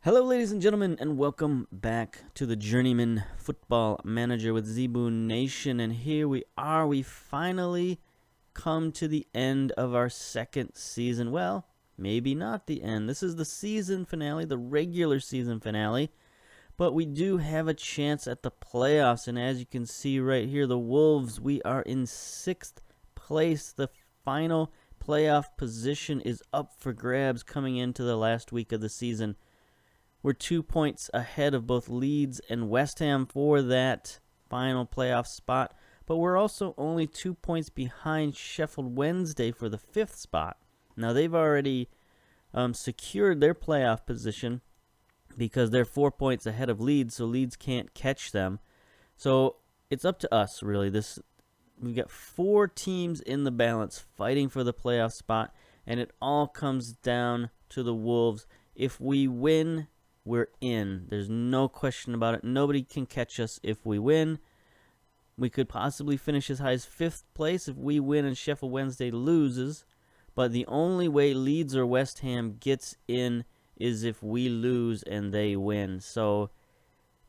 Hello, ladies and gentlemen, and welcome back to the Journeyman Football Manager with Zebu Nation. And here we are. We finally come to the end of our second season. Well, maybe not the end. This is the season finale, the regular season finale. But we do have a chance at the playoffs. And as you can see right here, the Wolves, we are in 6th place. The final playoff position is up for grabs coming into the last week of the season. We're 2 points ahead of both Leeds and West Ham for that final playoff spot, but we're also only 2 points behind Sheffield Wednesday for the 5th spot. Now, they've already secured their playoff position because they're 4 points ahead of Leeds, so Leeds can't catch them. So it's up to us, really. We've got 4 teams in the balance fighting for the playoff spot, and it all comes down to the Wolves. If we win, we're in. There's no question about it. Nobody can catch us if we win. We could possibly finish as high as 5th place if we win and Sheffield Wednesday loses. But the only way Leeds or West Ham gets in is if we lose and they win. So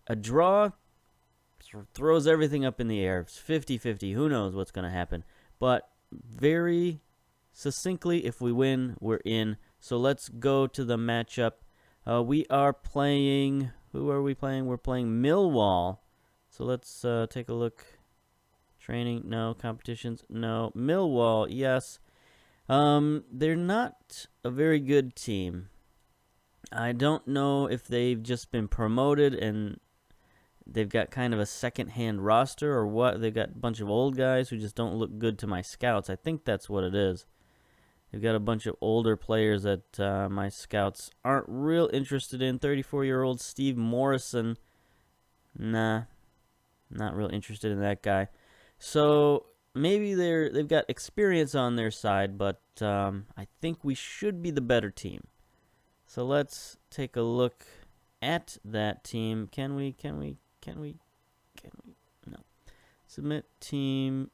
a draw throws everything up in the air. It's 50-50. Who knows what's going to happen? But very succinctly, if we win, we're in. So let's go to the matchup. We are playing, who are we playing? We're playing Millwall. So let's take a look. Training, no. Competitions, no. Millwall, yes. They're not a very good team. I don't know if they've just been promoted and they've got kind of a second-hand roster or what. They've got a bunch of old guys who just don't look good to my scouts. I think that's what it is. They've got a bunch of older players that my scouts aren't real interested in. 34-year-old Steve Morrison. Nah, not real interested in that guy. So maybe they've got experience on their side, but I think we should be the better team. So let's take a look at that team. Can we? No. Submit team.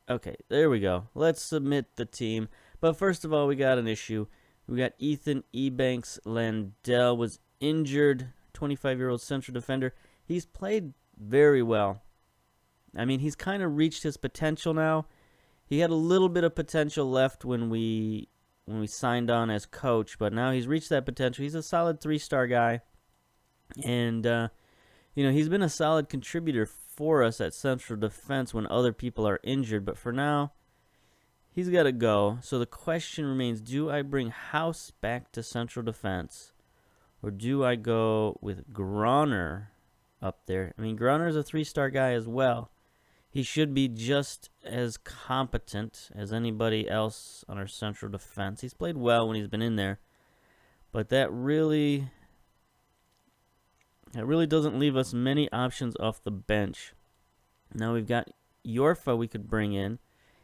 Okay, there we go. Let's submit the team. But first of all, we got an issue. We got Ethan Ebanks Landell was injured, 25-year-old central defender. He's played very well. I mean, he's kind of reached his potential now. He had a little bit of potential left when we signed on as coach, but now he's reached that potential. He's a solid 3-star guy. And he's been a solid contributor for us at central defense when other people are injured, but for now, he's got to go. So the question remains, do I bring House back to central defense, or do I go with Groner up there? I mean, Groner's a 3-star guy as well. He should be just as competent as anybody else on our central defense. He's played well when he's been in there, but that really doesn't leave us many options off the bench. Now we've got Yorfa we could bring in.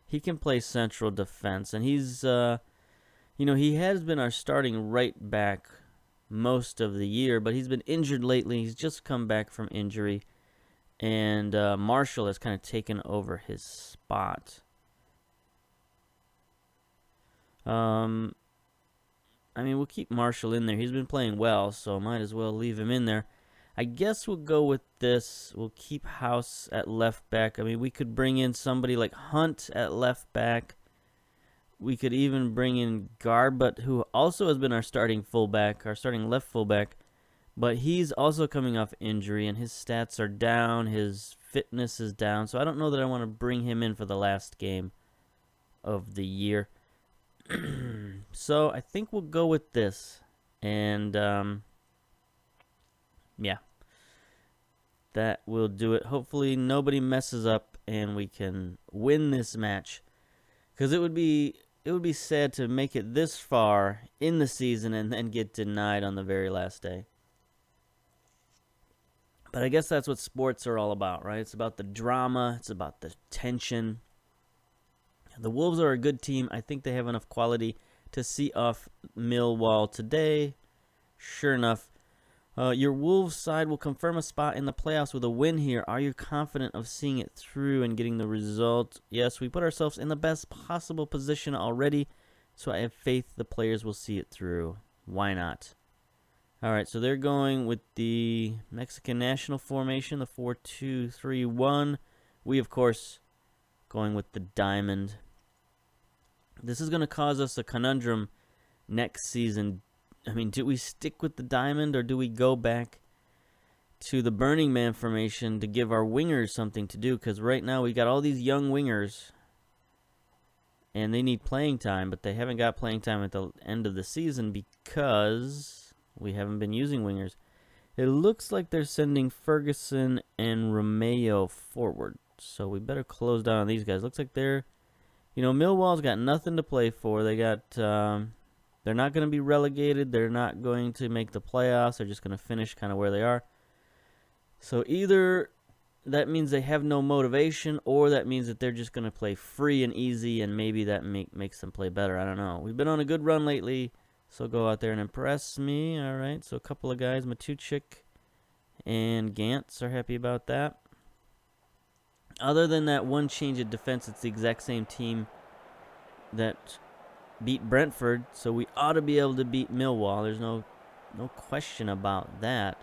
He can play central defense, and he's, he has been our starting right back most of the year, but he's been injured lately. He's just come back from injury, and Marshall has kind of taken over his spot. We'll keep Marshall in there. He's been playing well, so might as well leave him in there. I guess we'll go with this. We'll keep House at left back. I mean, we could bring in somebody like Hunt at left back. We could even bring in Garbut, who also has been our starting fullback, our starting left fullback. But he's also coming off injury, and his stats are down. His fitness is down. So I don't know that I want to bring him in for the last game of the year. So I think we'll go with this. And yeah, that will do it. Hopefully nobody messes up and we can win this match, because it would be sad to make it this far in the season and then get denied on the very last day. But I guess that's what sports are all about, right? It's about the drama. It's about the tension. The Wolves are a good team. I think they have enough quality to see off Millwall today. Sure enough, your Wolves side will confirm a spot in the playoffs with a win here. Are you confident of seeing it through and getting the result? Yes, we put ourselves in the best possible position already, so I have faith the players will see it through. Why not? All right, so they're going with the Mexican national formation, the 4-2-3-1. We, of course, going with the diamond. This is going to cause us a conundrum next season. I mean, do we stick with the diamond or do we go back to the Burning Man formation to give our wingers something to do? Because right now we got all these young wingers and they need playing time, but they haven't got playing time at the end of the season because we haven't been using wingers. It looks like they're sending Ferguson and Romeo forward, so we better close down on these guys. Looks like they're, Millwall's got nothing to play for. They got, they're not going to be relegated. They're not going to make the playoffs. They're just going to finish kind of where they are. So either that means they have no motivation, or that means that they're just going to play free and easy, and maybe that makes them play better. I don't know. We've been on a good run lately, so go out there and impress me. All right, so a couple of guys, Matuchik and Gantz, are happy about that. Other than that one change of defense, it's the exact same team that beat Brentford, so we ought to be able to beat Millwall. There's no question about that.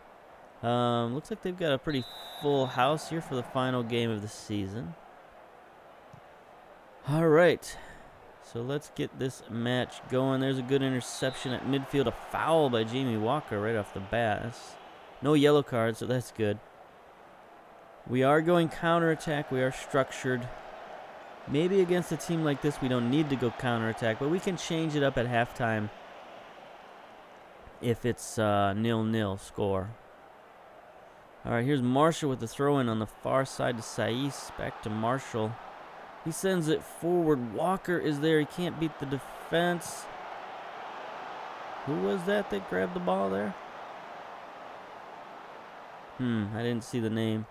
Looks like they've got a pretty full house here for the final game of the season. All right, so let's get this match going. There's a good interception at midfield, a foul by Jamie Walker right off the bat. No yellow card, so that's good. We are going counterattack. We are structured. Maybe against a team like this, we don't need to go counterattack, but we can change it up at halftime if it's 0-0 score. All right, here's Marshall with the throw-in on the far side to Saiz. Back to Marshall. He sends it forward. Walker is there. He can't beat the defense. Who was that grabbed the ball there? I didn't see the name.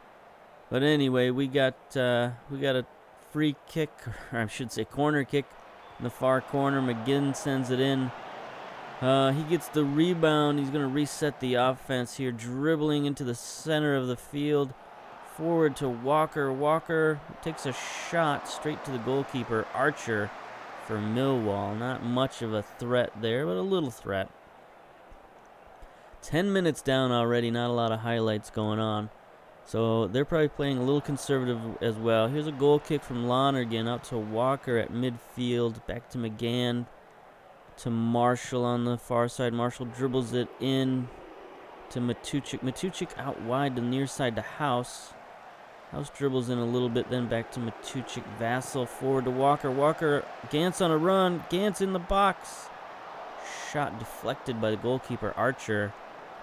But anyway, we got a free kick, or I should say corner kick in the far corner. McGinn sends it in. He gets the rebound. He's going to reset the offense here, dribbling into the center of the field. Forward to Walker. Walker takes a shot straight to the goalkeeper, Archer, for Millwall. Not much of a threat there, but a little threat. 10 minutes down already, not a lot of highlights going on. So they're probably playing a little conservative as well. Here's a goal kick from Lonergan out to Walker at midfield. Back to McGann. To Marshall on the far side. Marshall dribbles it in to Matuchik. Matuchik out wide to near side to House. House dribbles in a little bit, then back to Matuchik. Vassell forward to Walker. Walker, Gantz on a run. Gantz in the box. Shot deflected by the goalkeeper, Archer.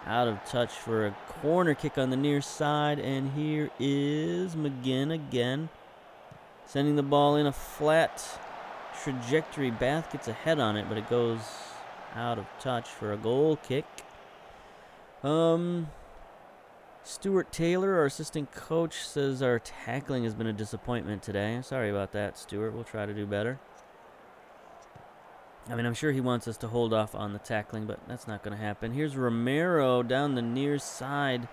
Out of touch for a corner kick on the near side. And here is McGinn again. Sending the ball in a flat trajectory. Bath gets a head on it, but it goes out of touch for a goal kick. Stuart Taylor, our assistant coach, says our tackling has been a disappointment today. Sorry about that, Stuart. We'll try to do better. I mean, I'm sure he wants us to hold off on the tackling, but that's not going to happen. Here's Romero down the near side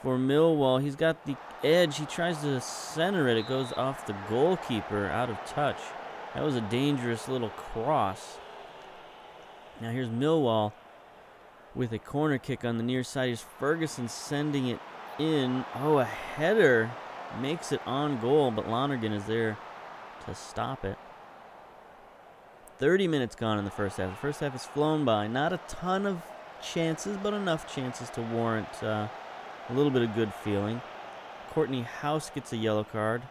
for Millwall. He's got the edge. He tries to center it. It goes off the goalkeeper, out of touch. That was a dangerous little cross. Now here's Millwall with a corner kick on the near side. Here's Ferguson sending it in. Oh, a header makes it on goal, but Lonergan is there to stop it. 30 minutes gone in the first half. The first half has flown by. Not a ton of chances, but enough chances to warrant a little bit of good feeling. Courtney House gets a yellow card.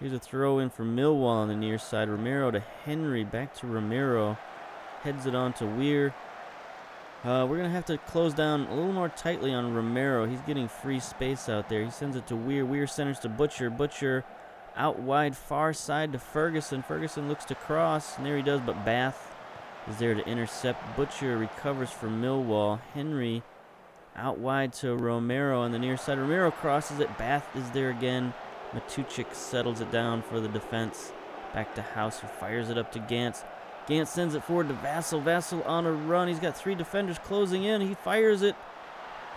Here's a throw in for Millwall on the near side. Romero to Henry. Back to Romero. Heads it on to Weir. We're going to have to close down a little more tightly on Romero. He's getting free space out there. He sends it to Weir. Weir centers to Butcher. Butcher out wide, far side to Ferguson. Ferguson looks to cross, and there he does, but Bath is there to intercept. Butcher recovers for Millwall. Henry out wide to Romero on the near side. Romero crosses it. Bath is there again. Matuchik settles it down for the defense. Back to House, who fires it up to Gantz. Gantz sends it forward to Vassell. Vassell on a run. He's got three defenders closing in. He fires it.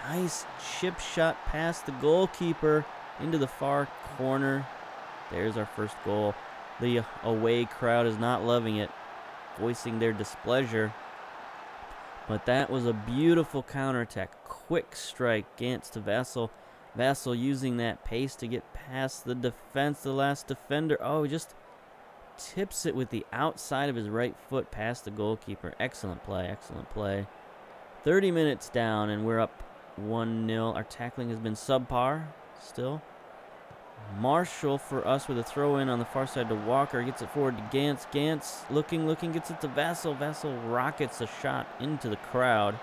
Nice chip shot past the goalkeeper into the far corner. There's our first goal. The away crowd is not loving it, voicing their displeasure. But that was a beautiful counterattack. Quick strike. Gantz to Vassell. Vassell using that pace to get past the defense. The last defender. Oh, he just tips it with the outside of his right foot past the goalkeeper. Excellent play. Excellent play. 30 minutes down, and we're up 1-0. Our tackling has been subpar still. Marshall for us with a throw-in on the far side to Walker. Gets it forward to Gantz. Gantz looking, gets it to Vassell. Vassell rockets a shot into the crowd.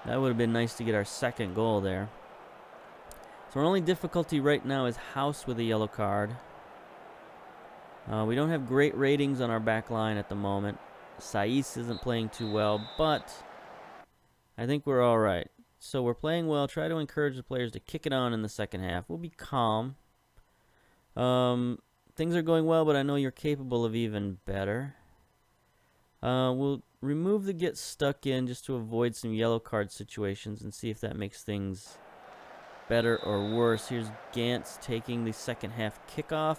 That would have been nice to get our second goal there. So our only difficulty right now is House with a yellow card. We don't have great ratings on our back line at the moment. Saiz isn't playing too well, but I think we're all right. So we're playing well. Try to encourage the players to kick it on in the second half. We'll be calm. Things are going well, but I know you're capable of even better. We'll remove the get stuck in just to avoid some yellow card situations and see if that makes things better or worse. Here's Gantz taking the second half kickoff.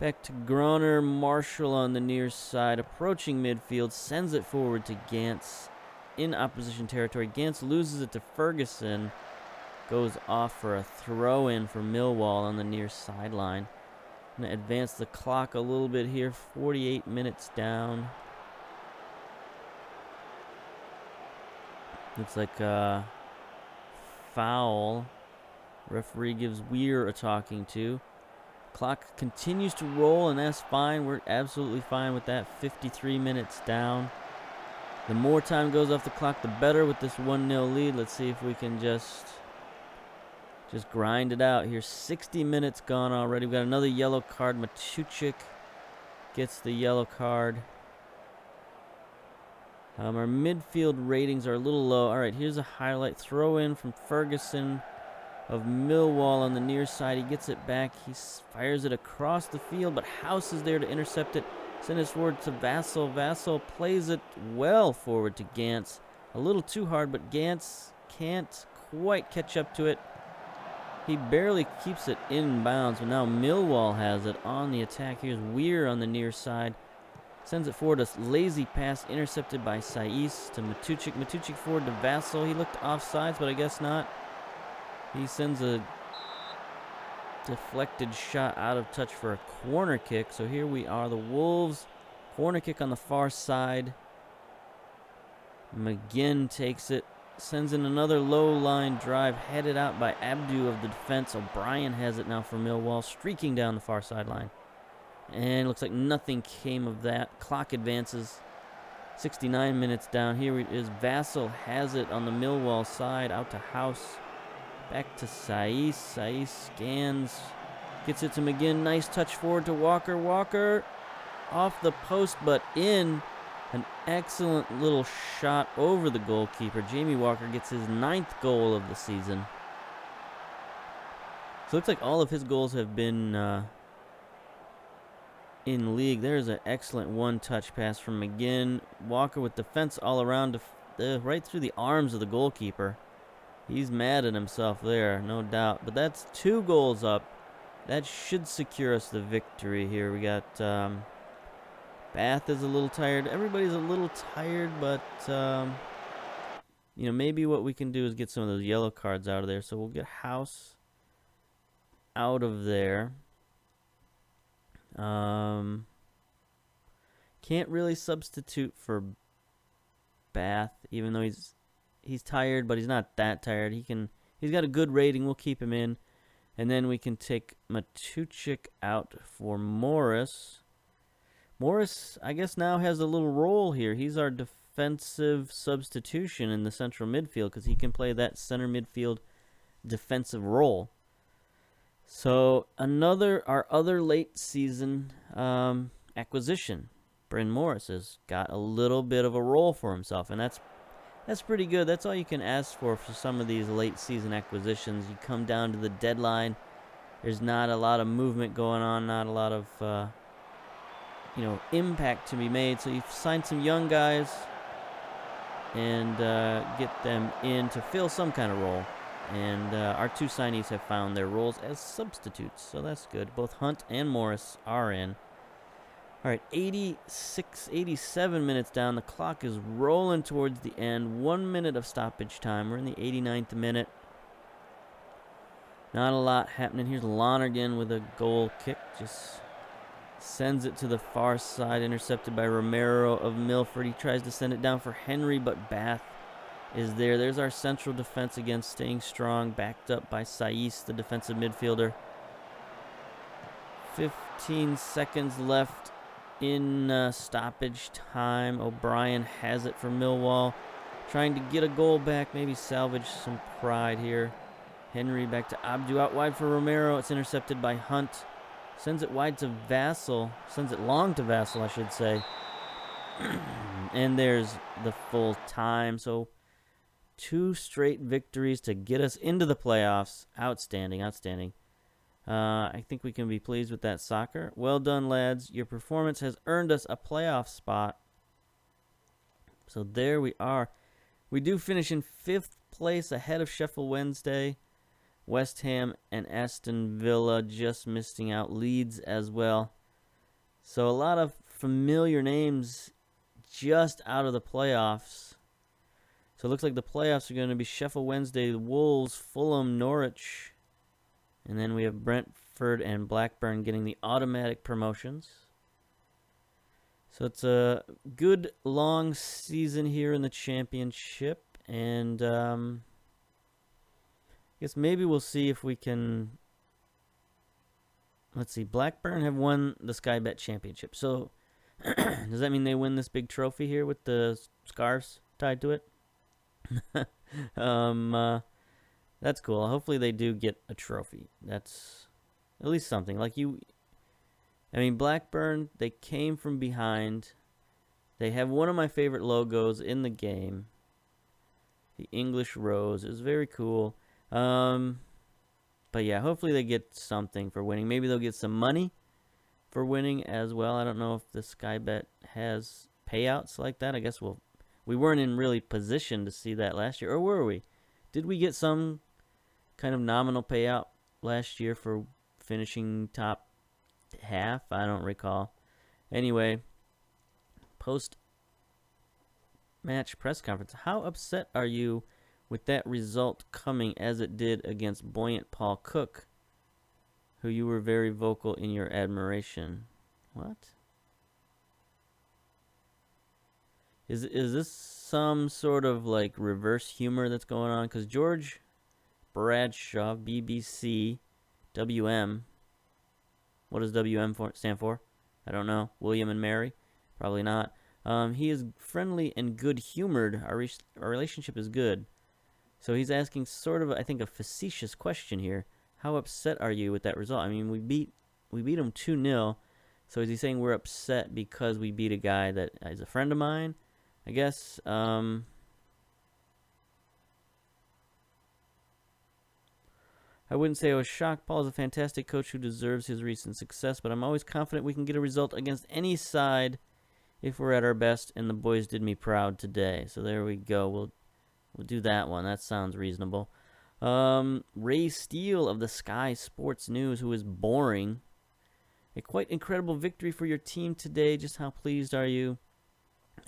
Back to Groner. Marshall on the near side, approaching midfield, sends it forward to Gantz in opposition territory. Gantz loses it to Ferguson. Goes off for a throw-in for Millwall on the near sideline. I'm going to advance the clock a little bit here. 48 minutes down. Looks like a foul. Referee gives Weir a talking to. Clock continues to roll, and that's fine. We're absolutely fine with that. 53 minutes down. The more time goes off the clock, the better with this 1-0 lead. Let's see if we can just grind it out here. 60 minutes gone already. We've got another yellow card. Matuchik gets the yellow card. Our midfield ratings are a little low. All right, here's a highlight. Throw in from Ferguson of Millwall on the near side. He gets it back. He fires it across the field, but House is there to intercept it. Send it forward to Vassell. Vassell plays it well forward to Gantz. A little too hard, but Gantz can't quite catch up to it. He barely keeps it in bounds, but now Millwall has it on the attack. Here's Weir on the near side. Sends it forward. A lazy pass intercepted by Saiz to Matuchik. Matuchik forward to Vassell. He looked offsides, but I guess not. He sends a deflected shot out of touch for a corner kick. So here we are, the Wolves. Corner kick on the far side. McGinn takes it. Sends in another low line drive headed out by Abdu of the defense. O'Brien has it now for Millwall, streaking down the far sideline. And it looks like nothing came of that. Clock advances. 69 minutes down. Here it is. Vassell has it on the Millwall side. Out to House. Back to Saiz. Saiz scans. Gets it to McGinn. Nice touch forward to Walker. Walker off the post, but in. An excellent little shot over the goalkeeper. Jamie Walker gets his 9th goal of the season. So it looks like all of his goals have been in league. There's an excellent one-touch pass from McGinn. Walker with defense all around, right through the arms of the goalkeeper. He's mad at himself there, no doubt. But that's 2 goals up. That should secure us the victory here. We got Bath is a little tired. Everybody's a little tired, but maybe what we can do is get some of those yellow cards out of there. So we'll get House out of there. Can't really substitute for Bath, even though he's tired, but he's not that tired. He's got a good rating. We'll keep him in, and then we can take Matuchik out for Morris. Morris, I guess, now has a little role here. He's our defensive substitution in the central midfield because he can play that center midfield defensive role. So our other late season acquisition, Bryn Morris, has got a little bit of a role for himself, and that's pretty good. That's all you can ask for some of these late season acquisitions. You come down to the deadline, there's not a lot of movement going on, not a lot of impact to be made. So you sign some young guys and get them in to fill some kind of role. And our 2 signees have found their roles as substitutes, so that's good. Both Hunt and Morris are in. All right, 86, 87 minutes down. The clock is rolling towards the end. 1 minute of stoppage time. We're in the 89th minute. Not a lot happening. Here's Lonergan with a goal kick. Just sends it to the far side. Intercepted by Romero of Milford. He tries to send it down for Henry, but Bath is there. There's our central defense again, staying strong. Backed up by Saiz, the defensive midfielder. 15 seconds left in stoppage time. O'Brien has it for Millwall. Trying to get a goal back, maybe salvage some pride here. Henry back to Abdu, out wide for Romero. It's intercepted by Hunt. Sends it wide to Vassell. Sends it long to Vassell, I should say. And there's the full time. So 2 straight victories to get us into the playoffs. Outstanding, outstanding. I think we can be pleased with that, soccer. Well done, lads. Your performance has earned us a playoff spot. So there we are. We do finish in 5th place ahead of Sheffield Wednesday, West Ham, and Aston Villa, just missing out. Leeds as well. So a lot of familiar names just out of the playoffs. So it looks like the playoffs are going to be Sheffield Wednesday, Wolves, Fulham, Norwich. And then we have Brentford and Blackburn getting the automatic promotions. So it's a good long season here in the championship. And I guess maybe we'll see if we can... Let's see. Blackburn have won the Sky Bet Championship. So does that mean they win this big trophy here with the scarves tied to it? That's cool. Hopefully they do get a trophy. That's at least something. Like I mean, Blackburn, they came from behind. They have one of my favorite logos in the game. The English Rose is very cool. But yeah, hopefully they get something for winning. Maybe they'll get some money for winning as well. I don't know if the Sky Bet has payouts like that. I guess we weren't in really position to see that last year. Or were we? Did we get some kind of nominal payout last year for finishing top half? I don't recall. Anyway, post-match press conference. How upset are you with that result coming as it did against buoyant Paul Cook, who you were very vocal in your admiration? What? Is this some sort of like reverse humor that's going on? Because George Bradshaw, BBC, WM. What does WM stand for? I don't know. William and Mary? Probably not. He is friendly and good-humored. Our relationship is good. So he's asking sort of, I think, a facetious question here. How upset are you with that result? I mean, we beat him 2-0. So is he saying we're upset because we beat a guy that is a friend of mine? I guess. I wouldn't say I was shocked. Paul is a fantastic coach who deserves his recent success, but I'm always confident we can get a result against any side if we're at our best, and the boys did me proud today. So there we go. We'll do that one. That sounds reasonable. Ray Steele of the Sky Sports News, who is boring. A quite incredible victory for your team today. Just how pleased are you?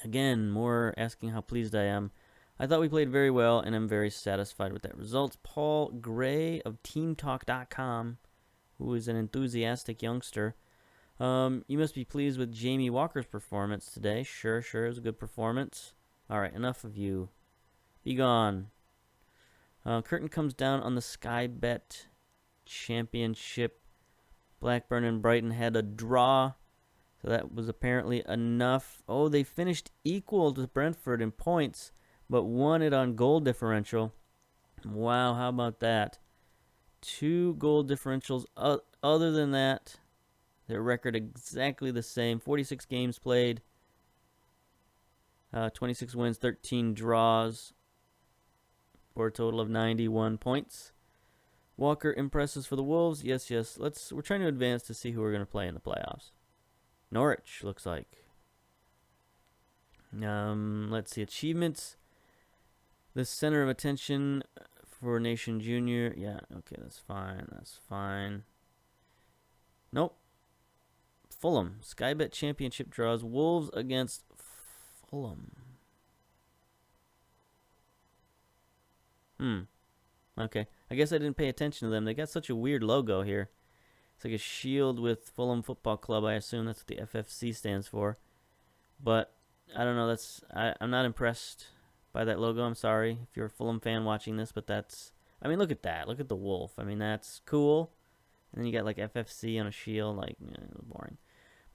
Again, more asking how pleased I am. I thought we played very well, and I'm very satisfied with that result. Paul Gray of TeamTalk.com, who is an enthusiastic youngster. You must be pleased with Jamie Walker's performance today. Sure, it was a good performance. All right, enough of you. Be gone. Curtain comes down on the Sky Bet Championship. Blackburn and Brighton had a draw, so that was apparently enough. Oh, they finished equal to Brentford in points, but won it on goal differential. Wow, how about that? 2 goal differentials. Other than that, their record exactly the same. 46 games played, 26 wins, 13 draws, for a total of 91 points. Walker impresses for the Wolves. Yes. We're trying to advance to see who we're going to play in the playoffs. Norwich, looks like. Let's see. Achievements. The center of attention for Nation Junior. Yeah, okay, that's fine. Nope. Fulham. Sky Bet Championship draws. Wolves against Fulham. Okay. I guess I didn't pay attention to them. They got such a weird logo here. It's like a shield with Fulham Football Club. I assume that's what the FFC stands for. But I don't know. I'm not impressed by that logo. I'm sorry if you're a Fulham fan watching this, but that's... I mean, look at that. Look at the wolf. I mean, that's cool. And then you got like FFC on a shield. Like,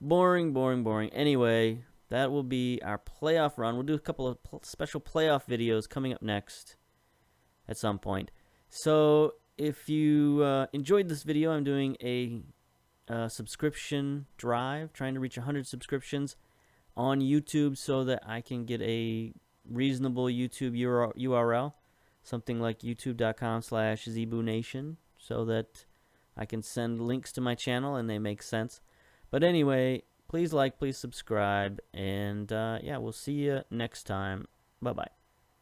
boring. Boring. Anyway, that will be our playoff run. We'll do a couple of special playoff videos coming up next at some point. So if you enjoyed this video, I'm doing a subscription drive, trying to reach 100 subscriptions on YouTube so that I can get a reasonable YouTube URL, something like youtube.com/ZebuNation, so that I can send links to my channel and they make sense. But anyway, please like, please subscribe, and yeah, we'll see you next time. Bye-bye.